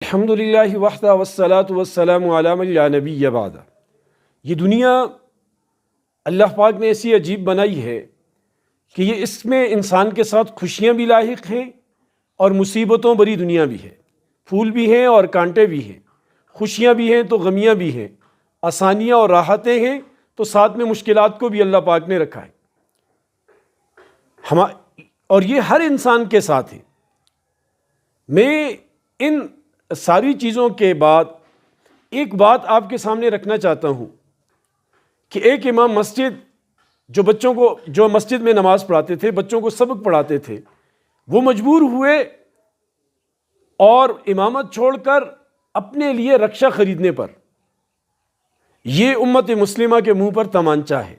الحمدللہ وحدہ والصلاۃ والسلام علی من لا نبی بعد۔ یہ دنیا اللہ پاک نے ایسی عجیب بنائی ہے کہ اس میں انسان کے ساتھ خوشیاں بھی لاحق ہیں اور مصیبتوں بری دنیا بھی ہے، پھول بھی ہیں اور کانٹے بھی ہیں، خوشیاں بھی ہیں تو غمیاں بھی ہیں، آسانیاں اور راحتیں ہیں تو ساتھ میں مشکلات کو بھی اللہ پاک نے رکھا ہے، اور یہ ہر انسان کے ساتھ ہے۔ میں ان ساری چیزوں کے بعد ایک بات آپ کے سامنے رکھنا چاہتا ہوں کہ ایک امام مسجد جو مسجد میں نماز پڑھاتے تھے، بچوں کو سبق پڑھاتے تھے، وہ مجبور ہوئے اور امامت چھوڑ کر اپنے لیے رکشہ خریدنے پر۔ یہ امت مسلمہ کے منہ پر تمانچہ ہے۔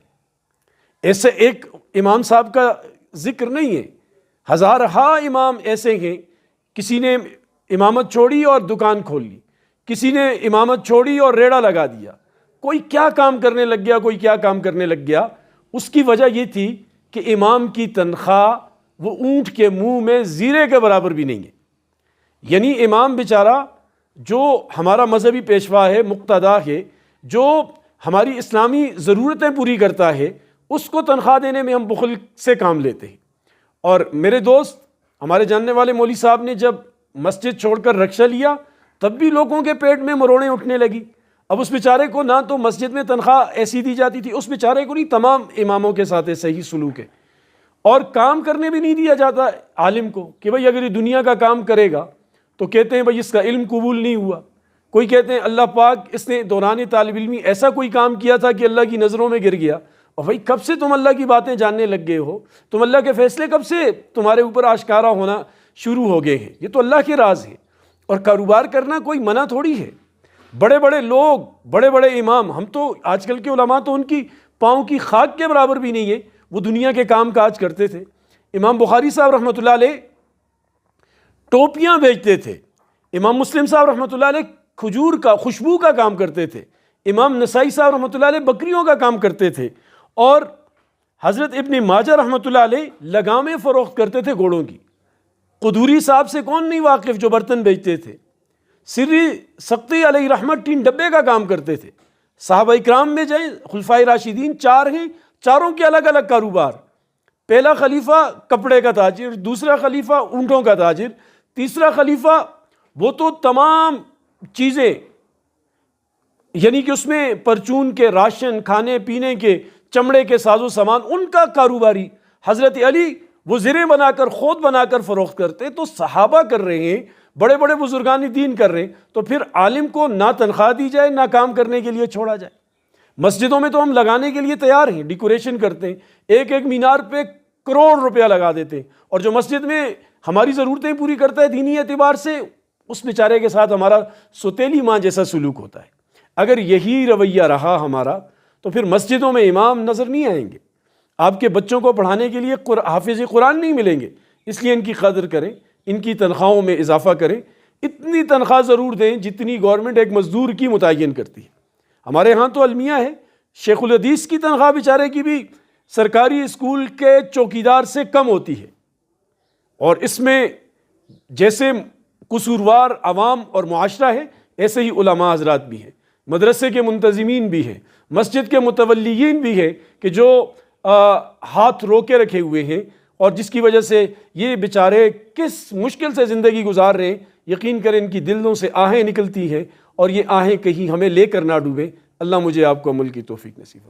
ایسے ایک امام صاحب کا ذکر نہیں ہے، ہزارہا امام ایسے ہیں۔ کسی نے امامت چھوڑی اور دکان کھول لی، کسی نے امامت چھوڑی اور ریڑھا لگا دیا، کوئی کیا کام کرنے لگ گیا، کوئی کیا کام کرنے لگ گیا۔ اس کی وجہ یہ تھی کہ امام کی تنخواہ وہ اونٹ کے منہ میں زیرے کے برابر بھی نہیں ہے۔ یعنی امام بیچارہ جو ہمارا مذہبی پیشوا ہے، مقتدا ہے، جو ہماری اسلامی ضرورتیں پوری کرتا ہے، اس کو تنخواہ دینے میں ہم بخل سے کام لیتے ہیں۔ اور میرے دوست، ہمارے جاننے والے مولوی صاحب نے جب مسجد چھوڑ کر رکشہ لیا، تب بھی لوگوں کے پیٹ میں مروڑیں اٹھنے لگی۔ اب اس بیچارے کو نہ تو مسجد میں تنخواہ ایسی دی جاتی تھی، اس بیچارے کو نہیں، تمام اماموں کے ساتھ صحیح سلوک ہے، اور کام کرنے بھی نہیں دیا جاتا عالم کو کہ بھئی اگر یہ دنیا کا کام کرے گا تو کہتے ہیں بھئی اس کا علم قبول نہیں ہوا، کوئی کہتے ہیں اللہ پاک اس نے دوران طالب علمی ایسا کوئی کام کیا تھا کہ اللہ کی نظروں میں گر گیا۔ اور بھئی کب سے تم اللہ کی باتیں جاننے لگ گئے ہو؟ تم اللہ کے فیصلے کب سے تمہارے اوپر آشکارا ہونا شروع ہو گئے ہیں؟ یہ تو اللہ کے راز ہیں، اور کاروبار کرنا کوئی منع تھوڑی ہے۔ بڑے بڑے لوگ، بڑے بڑے امام، ہم تو آج کل کے علماء تو ان کی پاؤں کی خاک کے برابر بھی نہیں ہے، وہ دنیا کے کام کاج کرتے تھے۔ امام بخاری صاحب رحمۃ اللہ علیہ ٹوپیاں بیچتے تھے، امام مسلم صاحب رحمۃ اللہ علیہ کھجور کا، خوشبو کا کام کرتے تھے، امام نسائی صاحب رحمۃ اللہ علیہ بکریوں کا کام کرتے تھے، اور حضرت ابن ماجہ رحمۃ اللہ علیہ لگامیں فروخت کرتے تھے گھوڑوں کی۔ قدوری صاحب سے کون نہیں واقف جو برتن بیچتے تھے؟ سری سقطی علیہ رحمت ٹین ڈبے کا کام کرتے تھے۔ صحابہ اکرام میں جائیں، خلفائے راشدین 4 ہیں، چاروں کے الگ الگ کاروبار۔ پہلا خلیفہ کپڑے کا تاجر، دوسرا خلیفہ اونٹوں کا تاجر، تیسرا خلیفہ وہ تو تمام چیزیں، یعنی کہ اس میں پرچون کے، راشن، کھانے پینے کے، چمڑے کے ساز و سامان، ان کا کاروباری۔ حضرت علی وہ زرے بنا کر، خود بنا کر فروخت کرتے۔ تو صحابہ کر رہے ہیں، بڑے بڑے بزرگان دین کر رہے ہیں، تو پھر عالم کو نہ تنخواہ دی جائے، نہ کام کرنے کے لیے چھوڑا جائے۔ مسجدوں میں تو ہم لگانے کے لیے تیار ہیں، ڈیکوریشن کرتے ہیں، ایک ایک مینار پہ کروڑ روپیہ لگا دیتے ہیں، اور جو مسجد میں ہماری ضرورتیں پوری کرتا ہے دینی اعتبار سے، اس بیچارے کے ساتھ ہمارا سوتیلی ماں جیسا سلوک ہوتا ہے۔ اگر یہی رویہ رہا ہمارا تو پھر مسجدوں میں امام نظر نہیں آئیں گے، آپ کے بچوں کو پڑھانے کے لیے حافظ قرآن نہیں ملیں گے۔ اس لیے ان کی قدر کریں، ان کی تنخواہوں میں اضافہ کریں، اتنی تنخواہ ضرور دیں جتنی گورنمنٹ ایک مزدور کی متعین کرتی ہے۔ ہمارے ہاں تو المیہ ہے، شیخ الحدیث کی تنخواہ بیچارے کی بھی سرکاری اسکول کے چوکیدار سے کم ہوتی ہے، اور اس میں جیسے قصوروار عوام اور معاشرہ ہے، ایسے ہی علماء حضرات بھی ہیں، مدرسے کے منتظمین بھی ہیں، مسجد کے متولیین بھی ہیں کہ جو ہاتھ روکے رکھے ہوئے ہیں، اور جس کی وجہ سے یہ بیچارے کس مشکل سے زندگی گزار رہے ہیں۔ یقین کریں ان کی دلوں سے آہیں نکلتی ہیں، اور یہ آہیں کہیں ہمیں لے کر نہ ڈوبیں۔ اللہ مجھے آپ کو عمل کی توفیق نصیب ہو۔